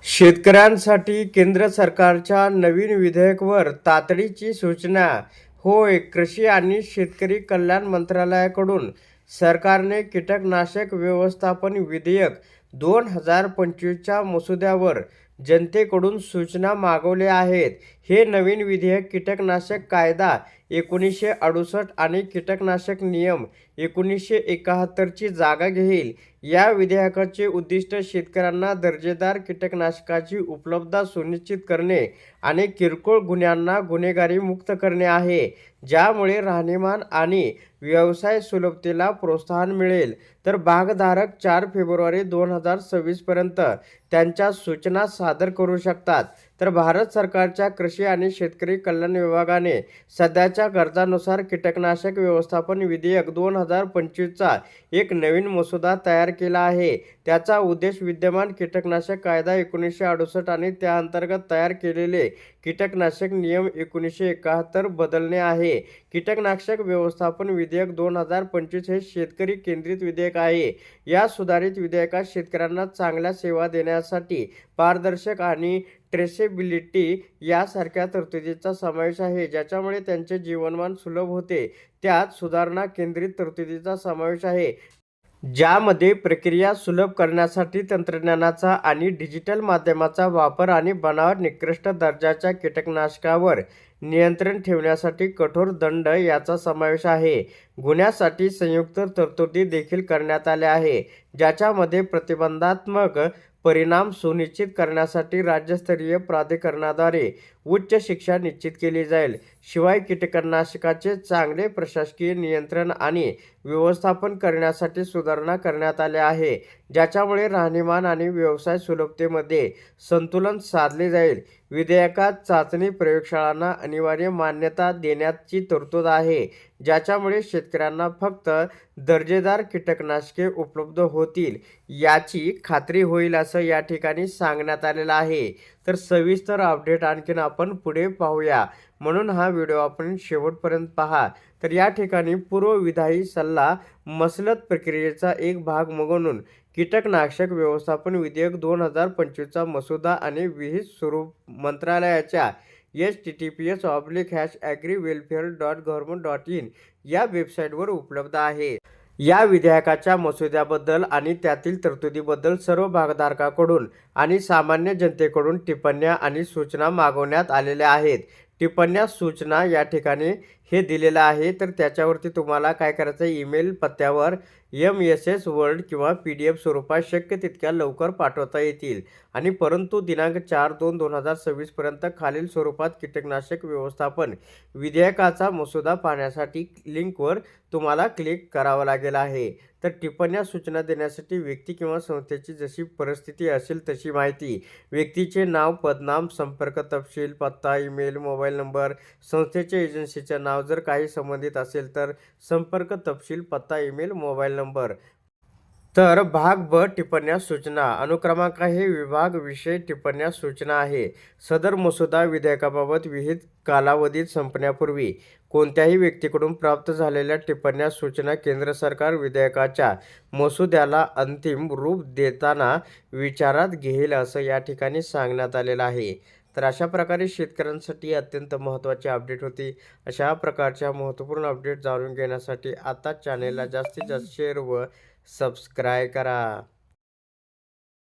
शेतकऱ्यांसाठी केंद्र सरकारच्या नवीन विधेयकावर तातडीची सूचना. होय, कृषी आणि शेतकरी कल्याण मंत्रालयाकडून सरकारने कीटकनाशक व्यवस्थापन विधेयक 2025च्या मसुद्यावर जनतेकडून सूचना मागवल्या आहेत. हे नवीन विधेयक कीटकनाशक कायदा 1968 आणि कीटकनाशक नियम 1971ची जागा घेईल. या विधेयकाचे उद्दिष्ट शेतकऱ्यांना दर्जेदार कीटकनाशकाची उपलब्धता सुनिश्चित करणे आणि किरकोळ गुन्ह्यांना गुन्हेगारी मुक्त करणे आहे, ज्यामुळे राहणीमान आणि व्यवसाय सुलभतेला प्रोत्साहन मिळेल. तर भागधारक 4 फेब्रुवारी 2026 पर्यंत त्यांच्या सूचना सादर करू शकतात. तर भारत सरकारच्या कृषी आणि शेतकरी कल्याण विभागाने सध्याच्या गरजांनुसार कीटकनाशक व्यवस्थापन विधेयक 2025चा एक नवीन मसुदा तयार केला आहे. त्याचा उद्देश विद्यमान कीटकनाशक कायदा 1968 आणि त्याअंतर्गत तयार केलेले कीटकनाशक नियम 1971 बदलणे आहे. कीटकनाशक व्यवस्थापन विधेयक 2025 हे शेतकरी केंद्रित विधेयक आहे. या सुधारित विधेयकात शेतकऱ्यांना चांगल्या सेवा देण्यासाठी पारदर्शक आणि ट्रेसेबिलिटी यासारख्या तरतुदींचा समावेश आहे, ज्याच्यामुळे त्यांचे जीवनमान सुलभ होते. त्यात सुधारणा केंद्रित तरतुदींचा समावेश आहे, ज्यामध्ये प्रक्रिया सुलभ करण्यासाठी तंत्रज्ञानाचा आणि डिजिटल माध्यमाचा वापर आणि बनावट निकृष्ट दर्जाच्या कीटकनाशकावर नियंत्रण ठेवण्यासाठी कठोर दंड याचा समावेश आहे. गुन्ह्यासाठी संयुक्त तरतुदी देखील करण्यात आल्या आहे, ज्याच्यामध्ये प्रतिबंधात्मक परिणाम सुनिश्चित करण्यासाठी राज्यस्तरीय प्राधिकरणाद्वारे उच्च शिक्षा निश्चित केली जाईल. शिवाय कीटकनाशकाचे चांगले प्रशासकीय नियंत्रण आणि व्यवस्थापन करण्यासाठी सुधारणा करण्यात आल्या आहे, ज्याच्यामुळे राहणीमान आणि व्यवसाय सुलभतेमध्ये संतुलन साधले जाईल. विधेयकात चाचणी प्रयोगशाळांना अनिवार्य मान्यता देण्याची तरतूद आहे, ज्याच्यामुळे शेतकऱ्यांना फक्त दर्जेदार कीटकनाशके उपलब्ध होतील याची खात्री होईल, असं या ठिकाणी सांगण्यात आलेलं आहे. तर सविस्तर अपडेट आणखीन आपण पुढे पाहूया, म्हणून हा व्हिडिओ आपण शेवटपर्यंत पहा. तर या ठिकाणी पूर्वविधायी सल्ला मसलत प्रक्रियेचा एक भाग म्हणून कीटकनाशक व्यवस्थापन विधेयक 2025चा मसुदा आणि विहित स्वरूप मंत्रालयाच्या https://agriwelfare.government.in या वेबसाईटवर उपलब्ध आहे. या विधेयकाच्या मसुद्याबद्दल आणि त्यातील तरतुदीबद्दल सर्व भागधारकांकडून आणि सामान्य जनतेकडून टिप्पण्या आणि सूचना मागवण्यात आलेल्या आहेत. टिप्पण्या सूचना या ठिकाणी हे दिलेलं आहे, तर त्याच्यावरती तुम्हाला काय करायचं आहे, ईमेल पत्त्यावर MS वर्ड किंवा PDF स्वरूपात शक्य तितक्या लवकर पाठवता येतील. आणि परंतु दिनांक 4/2/2026 पर्यंत खालील स्वरूपात कीटकनाशक व्यवस्थापन विधेयकाचा मसुदा पाहण्यासाठी लिंकवर तुम्हाला क्लिक करावं लागेल आहे. तर टिप्पण्या सूचना देण्यासाठी व्यक्ती किंवा संस्थेची जशी परिस्थिती असेल तशी माहिती, व्यक्तीचे नाव, पदनाम, संपर्क तपशील, पत्ता, ईमेल, मोबाईल नंबर, संस्थेचे एजन्सीचे नाव, जर काही संबंधित असेल तर संपर्क तपशील, पत्ता, ईमेल, मोबाईल नंबर. तर भाग ब टिप्पण्या सूचना. अनुक्रमांक हे विभाग विषय टिप्पण्या सूचना आहे. सदर मसुदा विधेयकाबाबत विहित कालावधीत संपण्यापूर्वी कोणत्याही व्यक्तीकडून प्राप्त झालेल्या टिप्पण्या सूचना केंद्र सरकार विधेयकाच्या मसुद्याला अंतिम रूप देताना विचारात घेईल, असं या ठिकाणी सांगण्यात आलेलं आहे. तर अशा प्रकारे शेतकऱ्यांसाठी अत्यंत महत्त्वाची अपडेट होती. अशा प्रकारच्या महत्त्वपूर्ण अपडेट जाणून घेण्यासाठी आता चॅनेलला जास्तीत जास्त शेअर व सबस्क्राईब करा.